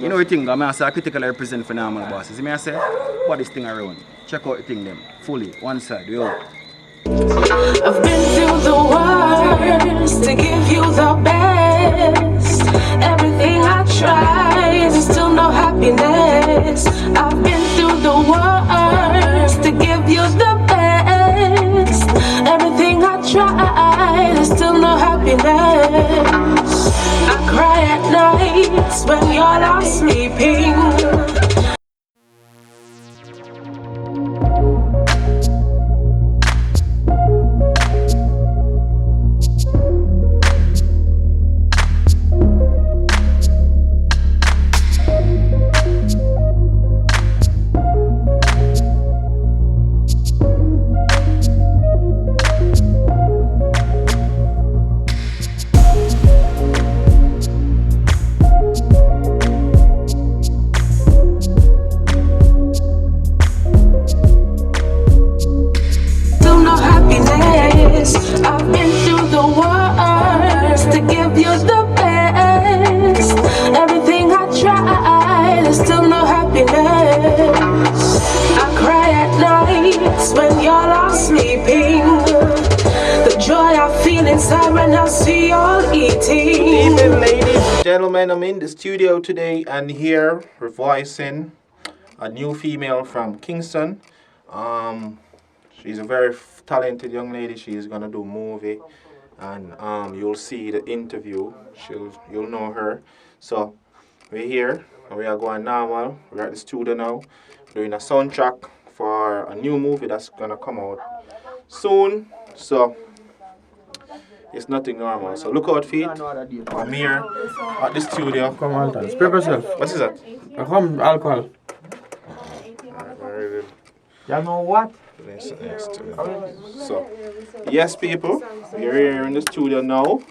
You know the thing, I say I critically represent for normal bosses. You may I say, what this thing around? Check out the thing them. Fully. One side, we out. I've been through the worst to give you the best. Everything I tried, there's still no happiness. I've been through the worst to give you the best. Everything I tried, there's still no happiness. I cry at nights when you're not sleeping. I've been through the worst to give you the best. Everything I tried, there's still no happiness. I cry at nights when you're all sleeping. The joy I feel inside when I see you all eating. Good evening, ladies and gentlemen. I'm in the studio today and here revoicing a new female from Kingston. She's a very talented young lady. She's gonna do movie, and you'll see the interview. You'll know her. So we're here. We are going normal. We're at the studio now, doing a soundtrack for a new movie that's gonna come out soon. So it's nothing normal. So look out for it. I'm here at the studio. Come ALTON. Speak yourself. What is that? Come alcohol. Very good. You know what? So, yes, people, we're here in the studio now.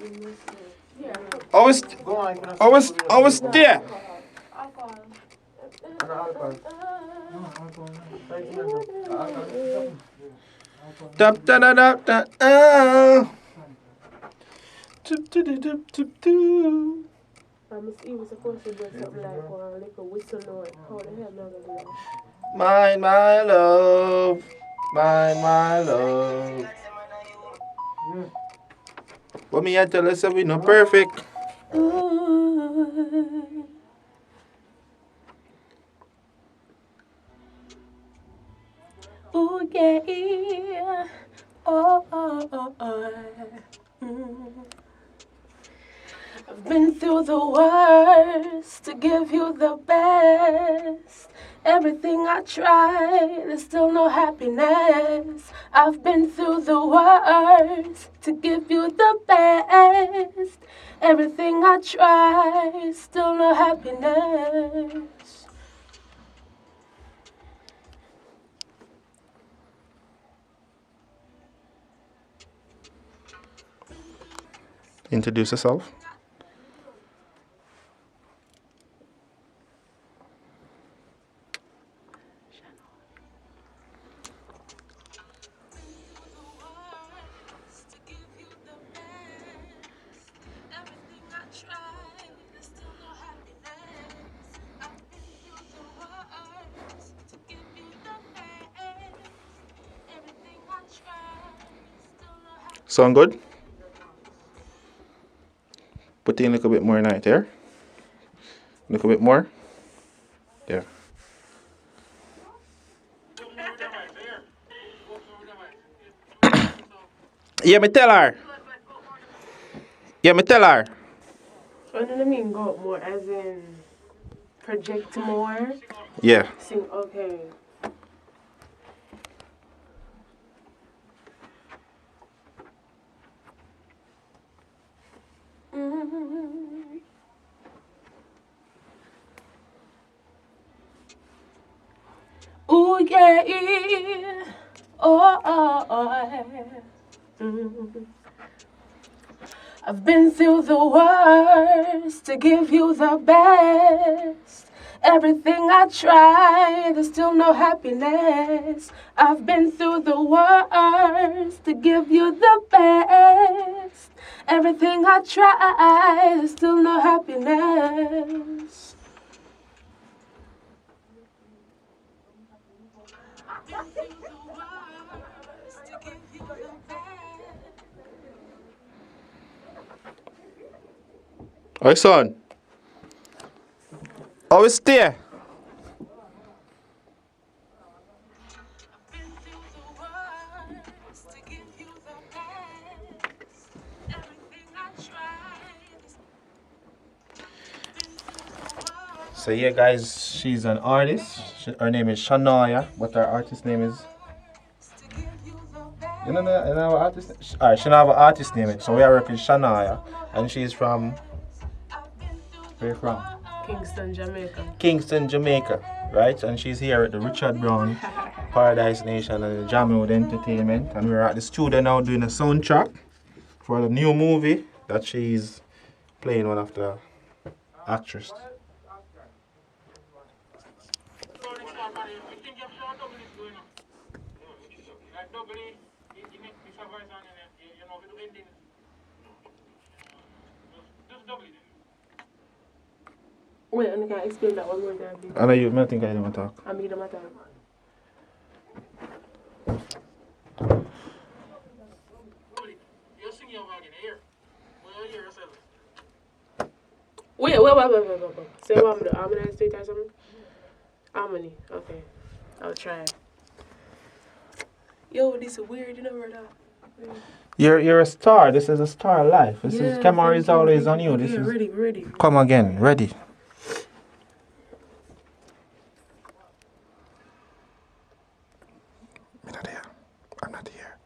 I was there. Da da da da da. He was supposed to do something like a whistle note. How the hell am I gonna do that? Mine, my love. Mine, my love. What me I tell us that we not perfect. Ooh, yeah. Oh, oh, oh, oh. I've been through the worst to give you the best. Everything I tried, there's still no happiness. I've been through the worst to give you the best. Everything I tried, still no happiness. Introduce yourself. Sound good? Put in a little bit more night here. A little bit more. There. Yeah, me tell her. What do you mean go up more? As in project more? Yeah. Sing, okay. Ooh, yeah. Oh, oh, oh. I've been through the worst to give you the best. Everything I tried, there's still no happiness. I've been through the worst to give you the best. Everything I tried, there's still no happiness. Hi, son. How is there? So yeah, guys, she's an artist. Her name is Shania, but her artist name is. You know her artist? Alright, she don't have an artist name. So we are working Shania, and she's from. Where from? Kingston, Jamaica. Kingston, Jamaica, right? And she's here at the Richard Brown Paradise Nation and the Jammiwood Entertainment, and we're at the studio now doing a soundtrack for the new movie that she's playing one of the actresses. Wait, and I can explain that one more time. I know you might think I didn't talk. I made them attack. Wait. Say what I'm doing. Harmonize to it or something? Harmony. Okay. I'll try. Yo, this is weird, you know, brother. You're a star. This is a star life. This is camera is always on you. This is ready. come again, ready. I'm not here.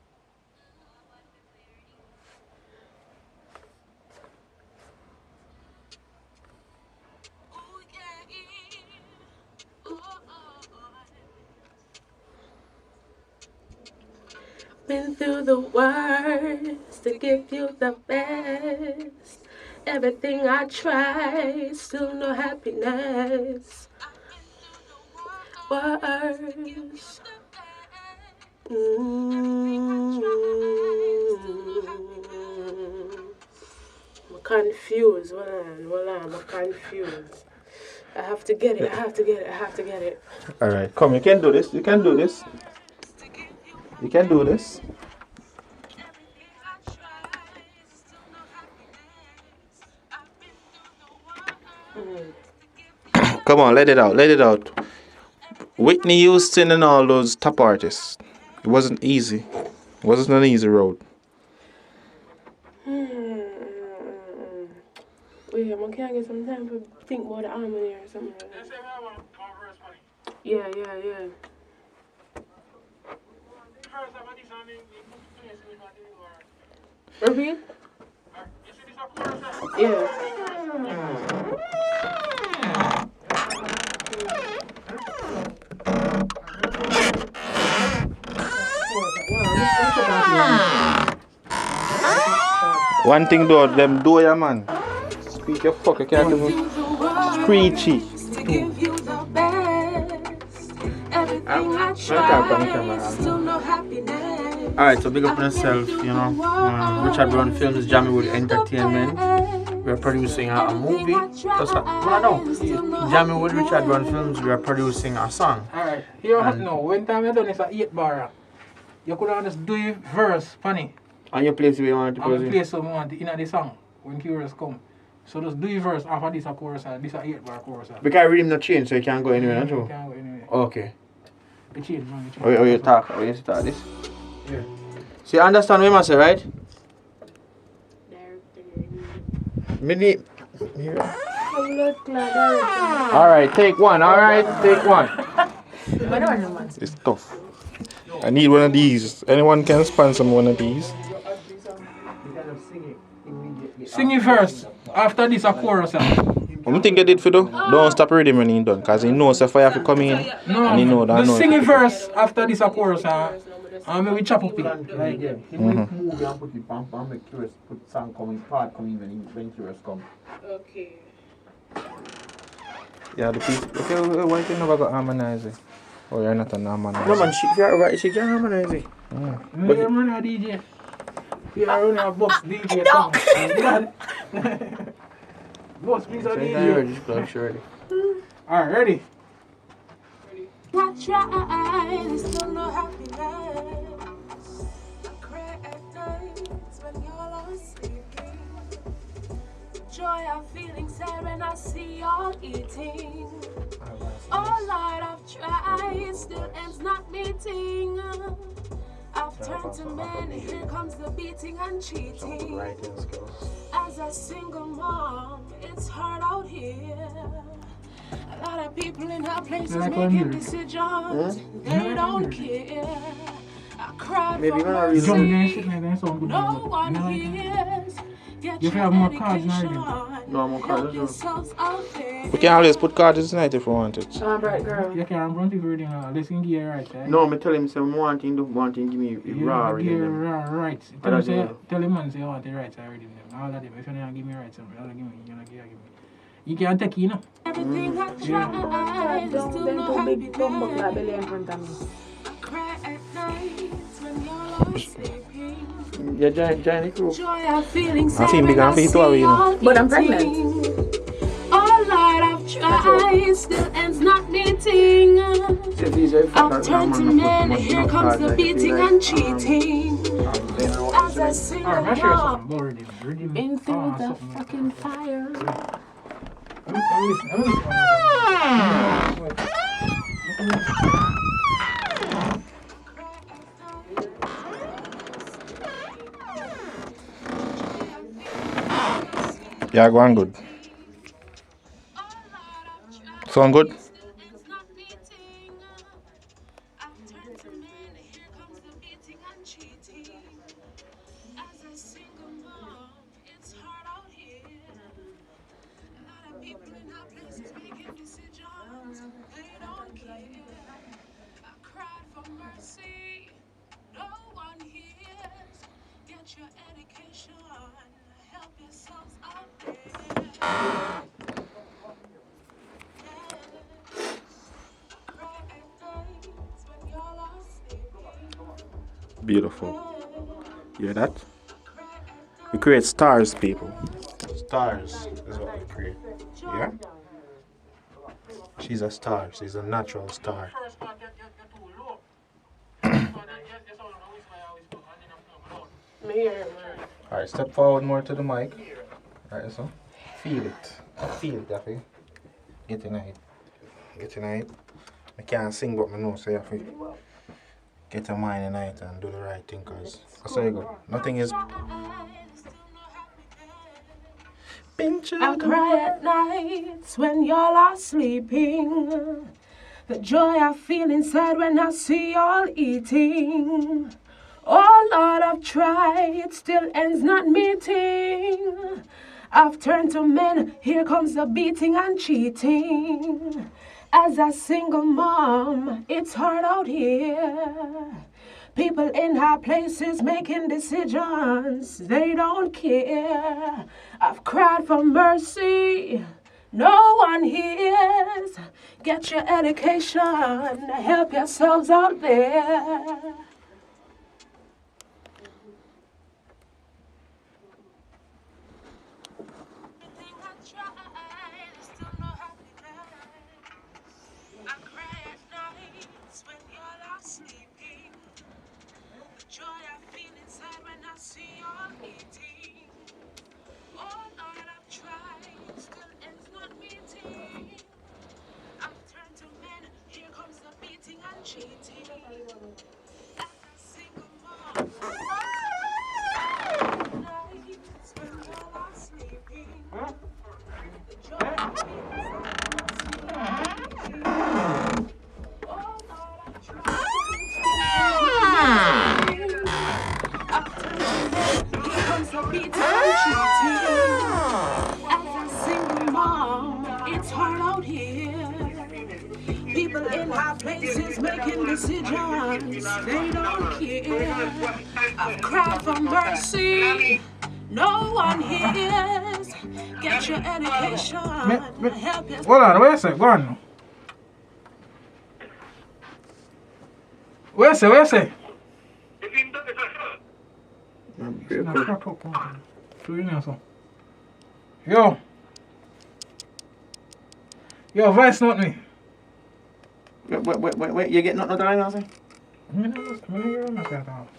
Been through the worst to give you the best. Everything I tried, still no happiness. Worst. I'm confused. Hold on, I'm confused. I have to get it. Alright, come, you can do this. You can do this. Come on, let it out. Whitney Houston and all those top artists. It wasn't easy. It wasn't an easy road. Wait, I can't get some time to think about the harmony or something like that. Yeah. Repeat? Yeah. One thing though, them do ya man. Speak your fuck, you can't even screechy. Alright, so big up on yourself, you know. Richard Brown Films, Jammiwood Entertainment. We're producing a movie. Jammiwood, Richard Brown Films, we are producing a song. Alright, you have to know, when time you done is a 8 bar. You could have just do a verse, funny. And your place where you want to And the produce. place where you want in the song, when chorus come. So just do a verse after this a chorus and this a 8 bar chorus. Because rhythm not change, so you can't go anywhere, not You true? can't go anywhere. Okay. You change, man. Oh, you talk this. Yeah. So you understand what I say, right? Mini. Alright, take one. It's tough. I need one of these. Anyone can sponsor one of these. Sing it first, after this a chorus. What think I did for though? Don't stop rhythm when he done, cause he knows if I have to come in. No, and he know that I just know. sing it first, after this a chorus. And maybe chop up it. Like, yeah. He make movie and put the pump and make curious, put song coming, part coming when curious come. Okay. Yeah, the piece. Okay, why you never got harmonize it? Oh, you're not an harmonizer. No man, she can harmonize it. But you're running a DJ. You're running a box DJ. Boss, please a DJ. Surely. Alright, ready? I try, still no happiness. I cry at nights when you're all sleeping. joy I feel inside when I see y'all eating. Oh Lord, I've tried, still ends not meeting. I've turned to men, here comes the beating and cheating. As a single mom, it's hard out here. A lot of people in our places making decisions, they don't care. I cry for mercy, no one hears. You have more cards now, No, more cards. We can always put cards tonight if we want it. I'm bright girl. You can't run people reading let's give you right, right? No, I tell him say one thing give me raw reading them. Rights. Tell him man say I want the rights I reading them. All of them. If you don't give me rights, I'll give me. You're not give me. You can't take you know. Everything I try, still no happiness. I cry at night when you're sleeping. Yeah, join the crew. Joy I feel inside I feel big when and I feel see too away, you know. y'all But I'm eating. pregnant. Oh Lord, I've tried, still ends not meeting. I've turned to men, here comes the beating and cheating. As a single mom, been through the fucking fire. Yeah, go on good. Sound good? Your education, help yourselves out there. Beautiful. You hear that? We create stars, people. Stars is what we create. Yeah? She's a star. She's a natural star. Alright, step forward more to the mic. Alright, so feel it. Feel it, Daffy. Get in it. Get in it. I can't sing, but I know, so you have to get your mind in it and do the right thing, because that's how you go. Nothing is. I cry at nights when y'all are sleeping. The joy I feel inside when I see y'all eating. Oh Lord, I've tried, still ends not meeting. I've turned to men, here comes the beating and cheating. As a single mom, it's hard out here. People in high places making decisions, they don't care. I've cried for mercy, no one hears. Get your education, help yourselves out there. People in high places making decisions, they don't care. I've cried for mercy, no one hears. Get your education, help yourself. Hold on, where is it? Go on now. Where is it? Yo, voice note me. Wait, you get nothing out of it?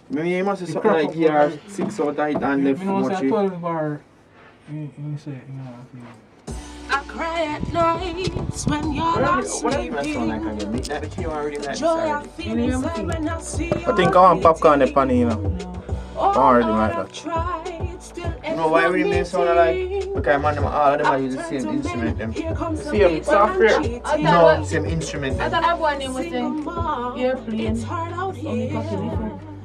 Maybe you must have something like here 6 out of it and left You know, much. 12 bar You say, you know, I cry at nights when you're not sleeping. Joy I feel inside when I see you. I think I want popcorn the pan, you know. Don't already like that. You know why we remain sound alike? Because man, them, all of them are using the same instrument. Them. Same software. No, same instrument. I Them. thought I want him with the airplane.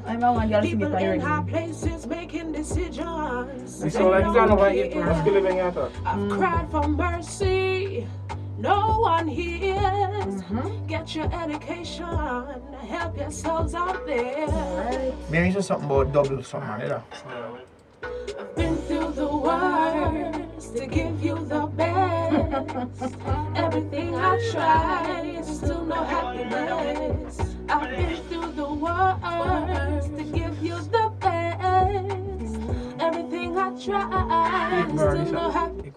I'm a one girl to be playing. places making decisions. You sound like you can't over eat, man. Still living here, though. I've cried for mercy. No one hears. Get your education. Help yourselves out there. Maybe it's something about double something, you know. I've been through the worst to give you the best. Everything I try, still no happiness. I've been through the worst to give you the best. Everything I try, still no happiness.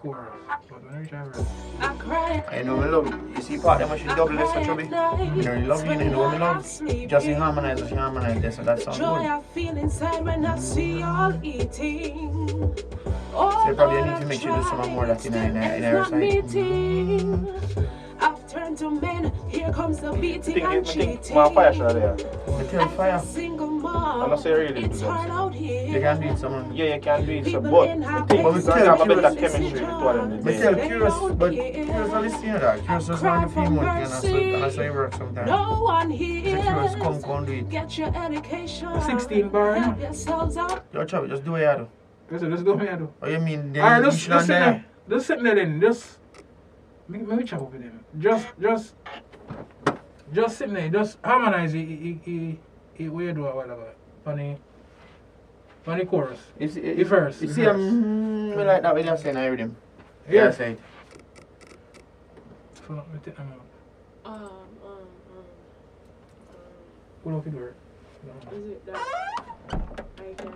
I cry. I know me love it. You see part of them, I should double this, so chubby. You know, you love you, you know what me love. Just you harmonize this, so that sounds Joy good. I feel inside when I see y'all eating. So you probably need to make sure you do some more that in our side. I've turned to men, here comes the beating and cheating. My fire shot there. You tell fire. Single mom, I'm not saying really it's hard out here. You can do it, someone. Yeah, you can do it, so, but I think we can have a better chemistry between them. Me tell Curious, but Curious don't listen to that. Curious just want to feel more, and that's how you work sometimes. No one So here. Curious, come do it. Get your education. 16 bar, Help no? yourselves out. Yo, chubby, just do what you do. Listen, let's go here, though. What you mean? Then Alright, you just should not sit there. there. Just sit there then. Just make me chat up with them. Just sit there. Just harmonize it. Where you do a while ago. On the chorus. The verse. You the see, verse. me like that when you're saying I read him. Yeah. I say. So, let me take them out. Pull up the door. Is it that I can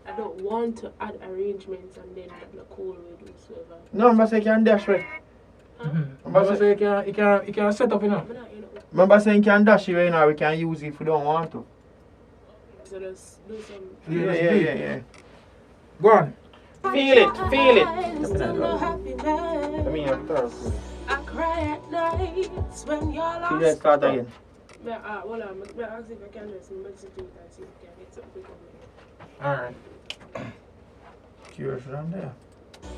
I don't want to add arrangements and then I'm not cool with whatsoever. No, I'm saying you can dash right. But say you can set up, you know. I'm not, you know. Remember saying you can dash it right now, we can use it if we don't want to. So just do some. Yeah. Go on. Feel it. Still no happiness. I mean, you're third. I cry at nights when you're See, let's lost. start again. Hold on, I ask if I can just message you and see if I can get something from me. Alright. Curious around there.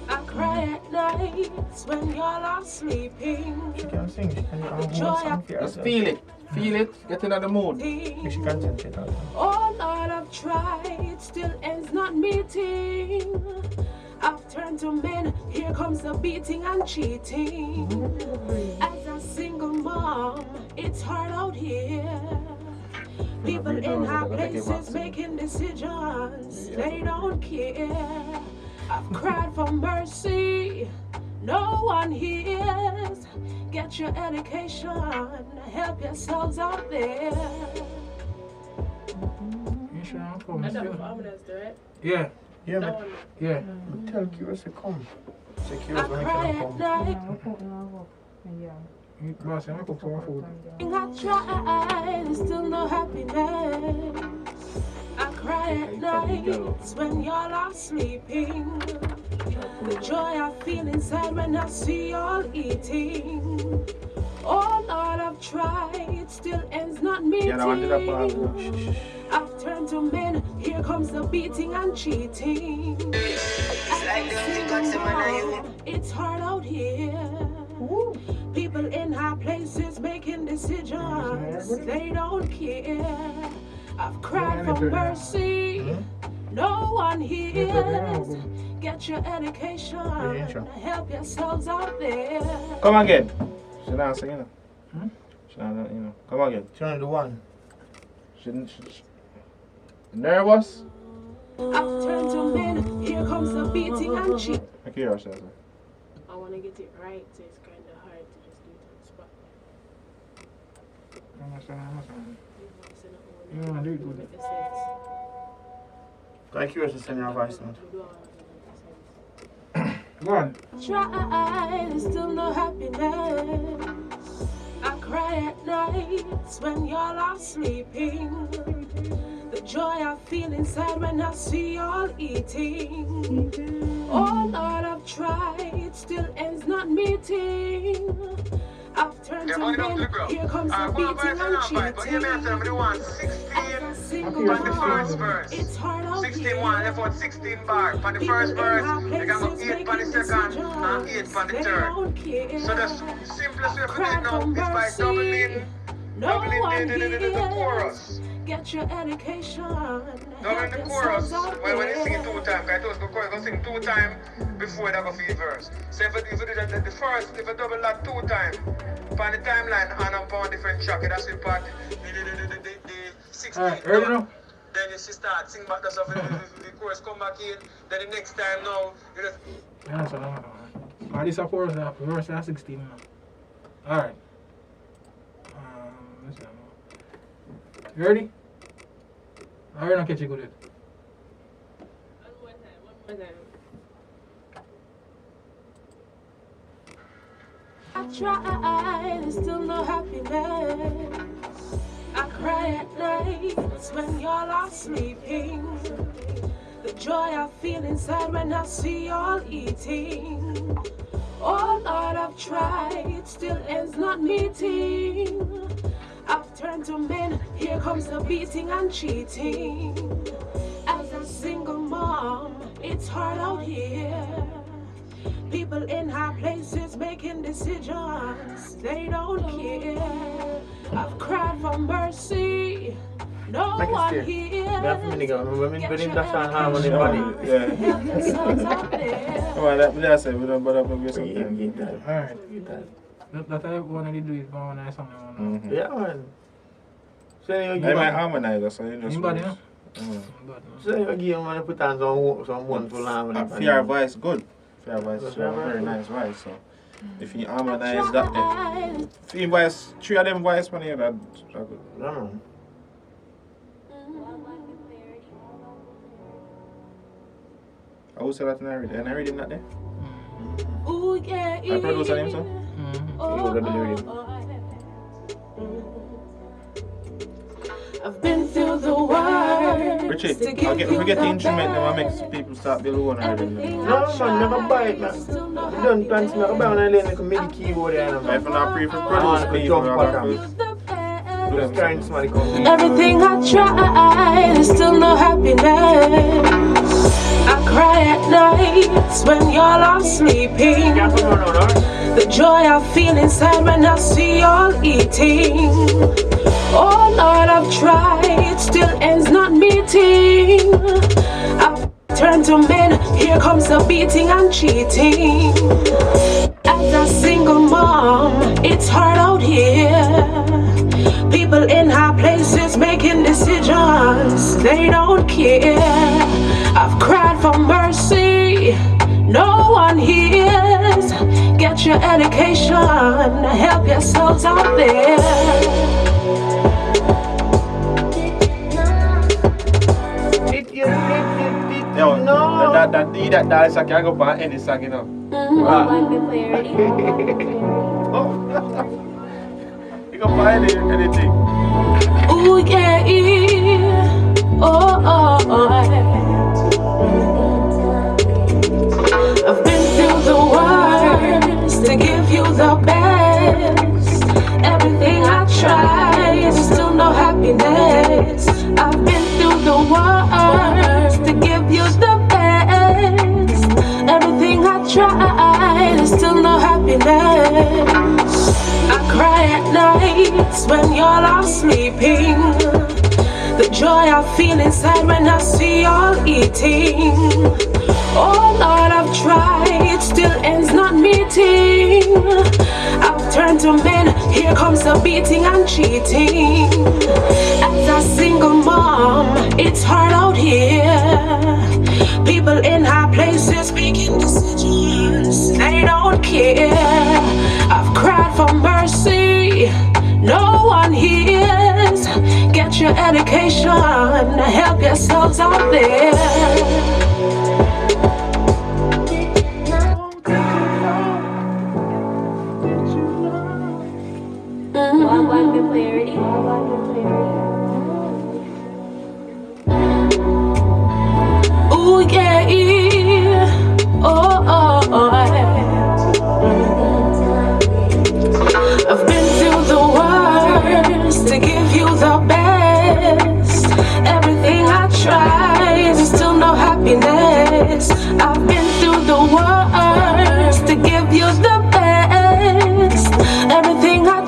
I cry at nights when you're all sleeping. She can sing, she can do a whole Joy song for Just herself. feel it. Get into the mood. She can sing shit out. Oh Lord, I've tried, still ends not meeting. I've turned to men, here comes the beating and cheating. As a single mom, it's hard out here. People in high places making decisions, they don't care. I've cried for mercy, no one hears. Get your education, help yourselves out there. You sure I'm coming I don't know still? if I'm gonna do it. Yeah. Yeah, That man. one. Yeah. Tell Curious to come. Say I Curious when cry you at can come. night. Boss, I'm cook some food. I tried, there's still no happiness. I cry at nights when y'all are sleeping. The joy I feel inside when I see y'all eating. Oh Lord, I've tried, still ends not meeting. Yeah, I wanted that part. I've turned to men, here comes the beating and cheating. It's hard out here. People in high places making decisions, they don't care. I've cried for mercy, no one hears. Get your education, help yourselves out there. Come again. Should I sing, you know? Should I, you know? Come again. Turn the one. Shouldn't. Nervous? I've turned to men, here comes the beating and cheating. I hear yourself. I want to get it right, so it's kind of hard to just do it on the spot. You want to do it good. Make the sense. Like Curious to send your voice note. We do all of it. Go on. Try, there's still no happiness. I cry at nights when y'all are sleeping. The joy I feel inside when I see y'all eating. Oh Lord, I've tried, still ends not meeting. I've turned to men, here comes the beating and cheating. As a single mom, it's hard out 16 here. one, left out 16 bar. For the People first in verse, high they got places 8 for the making second and 8 for the decisions. They third. don't care. So the simplest way to do it Cry now for is by mercy. doubling No one the chorus. hears. Get your education. Doubling the chorus when you sing it 2 times. Because those chorus go sing 2 times before they go for the verse. So if you do the first, if you double that 2 times, on the timeline and on different track, that's the part the 16. Alright, ready now? Then you start sing back the stuff, the chorus come back in. Then the next time now, you just Yeah, so no. This is chorus, verse 16 now. Alright. Let's see. You ready? I will not catch you good. One more time. I tried, still no happiness. I cry at nights when y'all are sleeping. The joy I feel inside when I see y'all eating. Oh Lord, I've tried, still ends not meeting. I've turned to men, here comes the beating and cheating. As a single mom, it's hard out here. People in high places making decisions, they don't care. I've cried for mercy, no one here. That's it. We don't bother with something. Alright. That I want to do is one nice song. Yeah, man. Say you They give might him, harmonize, so you just. Anybody, no? say you give him and put on some one to harmony. Fair voice, good. Fair voice, she have a very nice voice. So if you harmonize that, then 3 voice, 3 of them voice when you that good. No. I would say that in Harry. And Harry did not there. Ooh, yeah, I produce an name, so. I've been through the worst. Richie, I'll get, if we get the instrument, then I make people start building one already. No, man, never buy it, man. You don't plan to never buy one and then you can make the keyboard there. If I'm not free for produce, please, Just trying somebody come. Everything I tried is still no happiness. I cry at nights when y'all are sleeping. The joy I feel inside when I see y'all eating. Oh Lord, I've tried, still ends not meeting. I've turned to men, here comes the beating and cheating. As a single mom, it's hard out here. People in high places making decisions, they don't care. I've cried for mercy, no one hears. Get your education, help yourselves out there. Yo, that dance I can't go back any song, you know. You can buy anything. Ooh, yeah, I've been through the worst to give you the best. Everything I tried, still no happiness. I've been through the worst to give you the best. Everything I tried, still no happiness. I cry at nights when y'all are sleeping. The joy I feel inside when I see y'all eating. Oh Lord, I've tried, still ends not meeting. I've turned to men, here comes the beating and cheating. As a single mom, it's hard out here. People in high places making decisions, they don't care. I've cried for mercy, no one hears. Get your education, help yourselves out there.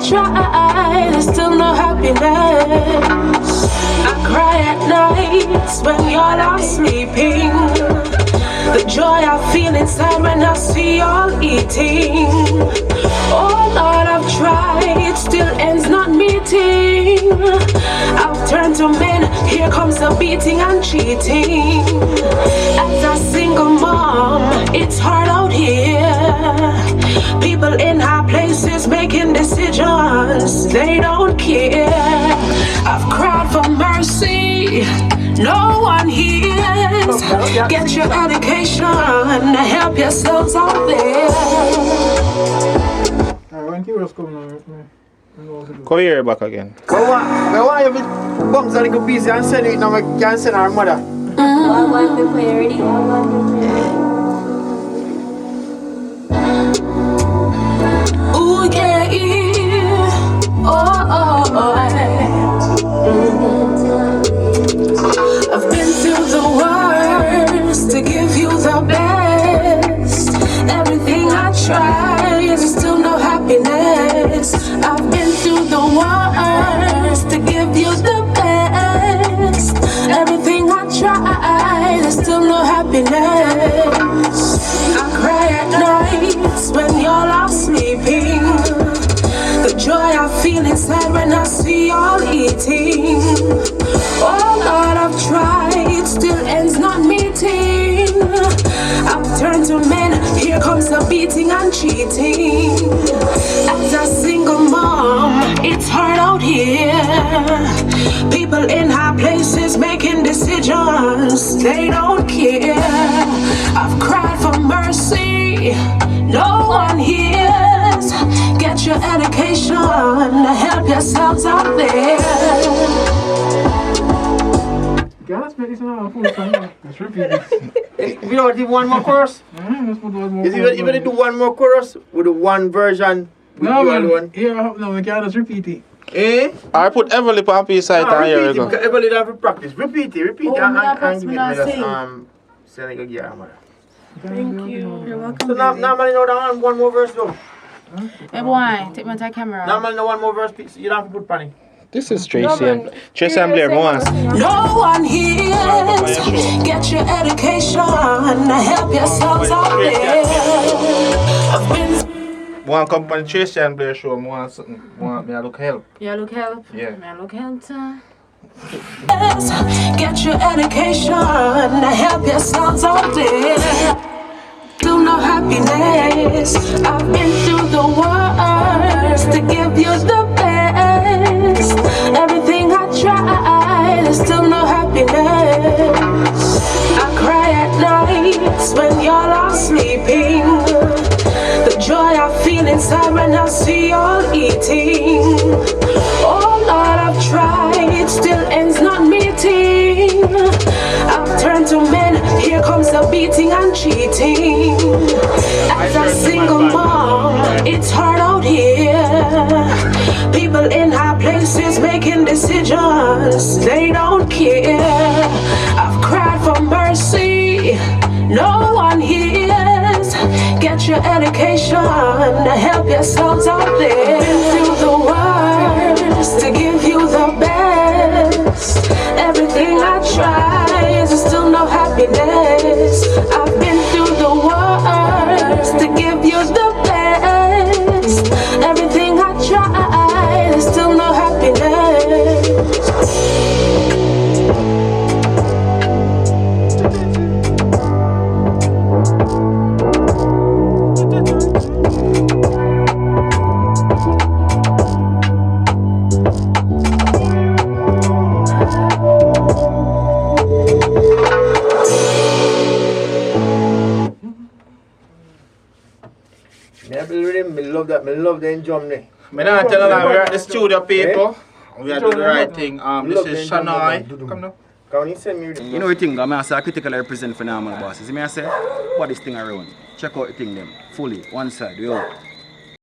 try, there's still no happiness. I cry at nights when you're not sleeping. The joy I feel inside when I see y'all eating. Oh Lord, I've tried, still ends not meeting. I've turned to men, here comes the beating and cheating. As a single mom, it's hard out here. People in high places making decisions, they don't care. I've cried for mercy, no one hears. Get your education, help yourselves out there. When Kira's coming Come here back again. I want you to bounce a little piece and send it now. I can send our mother. Ooh, yeah, I've been through the worst to give you the best. Everything I tried, there's still no happiness. I've been through the worst to give you the best. Everything I tried, there's still no happiness. I cry at nights when y'all are sleeping. The joy I feel inside when I see y'all eating. Oh Lord, I've tried, still ends not meeting. I've turned to men, here comes the beating and cheating. As a single mom, it's hard out here. People in high places making decisions, they don't care. I've cried for mercy, no one hears. Get your education, help yourselves out there. Let's make this another full song. Let's repeat this. We don't do one more chorus? Let's put one more. Even do one more chorus with the one version. No, man. Here, no, we can't just repeat it. Eh? I put Everly on P-side and here we go. Everly have to practice. Repeat it. Oh, and me give not me sing. send it again, mother. Thank you. You're welcome. So now man, you know that one more verse though. Hey boy, take my camera. Now man, one more verse. You don't have to put panic. This is Tracy and Blair. No one hears. Get your education, help yourselves out there. I've been One company Tracy and Blair show. Want something? Want me to look help? Yeah, look help. Yeah. Man, look help. get your education, help yourselves out there. Still no happiness. I've been through the worst to give you the best. Everything I tried, there's still no happiness. I cry at nights when y'all are sleeping. The joy I feel inside when I see y'all eating. Oh Lord, I've tried, still ends not meeting. I've turned to men, here comes the beating and cheating. As a single mom, it's hard out here. People in high places making decisions, they don't care. I've cried for mercy, no one hears. Get your education, help yourselves out there. Been through the worst to give you the best. Everything I try, there's still no happiness. I've been through the worst to give you the best. Everything I try, there's still no happiness. Me love the Germany. Me not tell you that we're at the studio, people. We are doing the right thing. This is Shanai. Come now. Can you send me You know the thing, I say I critically represent phenomenal bosses. You may say, what this thing around? Check out the thing them. Fully, one side, we out.